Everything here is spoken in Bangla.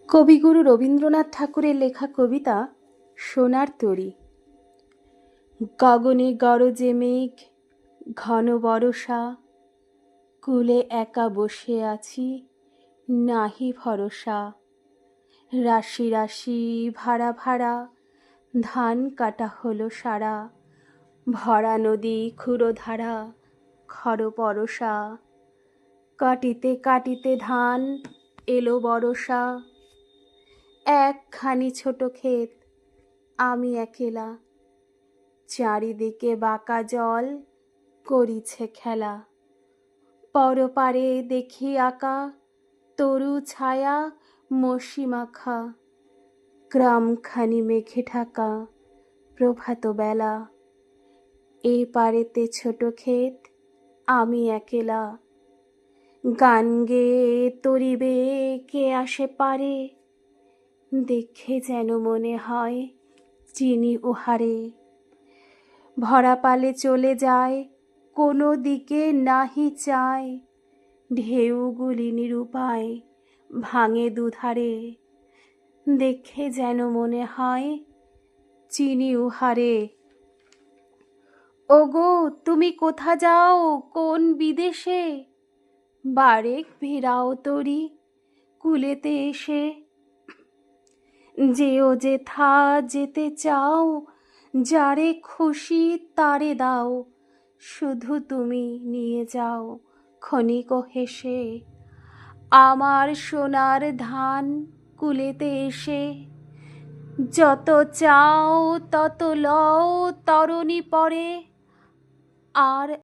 কবিগুরু রবীন্দ্রনাথ ঠাকুরের লেখা কবিতা সোনার তরী। গগনে গরজে মেঘ, ঘন বরষা, কূলে একা বসে আছি, নাহি ভরসা। রাশি রাশি ভাড়া ভাড়া, ধান কাটা হলো সারা, ভরা নদী ক্ষুরধারা, খর পরশা। কাটিতে কাটিতে ধান এলো বরষা, একখানি ছোট ক্ষেত, আমি একেলা, চারিদিকে বাঁকা জল করিছে খেলা। পরপারে দেখি আঁকা তরু ছায়া মসি মাখা, গ্রামখানি মেঘে ঢাকা প্রভাত বেলা। এ পারেতে ছোট ক্ষেত, আমি একেলা, গান গেয়ে তরিবে কে আসে পারে, দেখে যেন মনে হয় চিনি উহারে। ভরা পালে চলে যায়, কোনো দিকে নাহি চায়, ঢেউগুলি নিরুপায় ভাঙে দুধারে, দেখে যেন মনে হয় চিনি উহারে। ওগো তুমি কোথা যাও কোন বিদেশে, বারেক ফেরাও তরি কুলেতে এসে। যেও যেথা যেতে চাও, যারে খুশি তারে দাও, শুধু তুমি নিয়ে যাও ক্ষণিক হেসে। আমার সোনার ধান কুলেতে এসে, যত চাও তত লও তরণী পরে, আর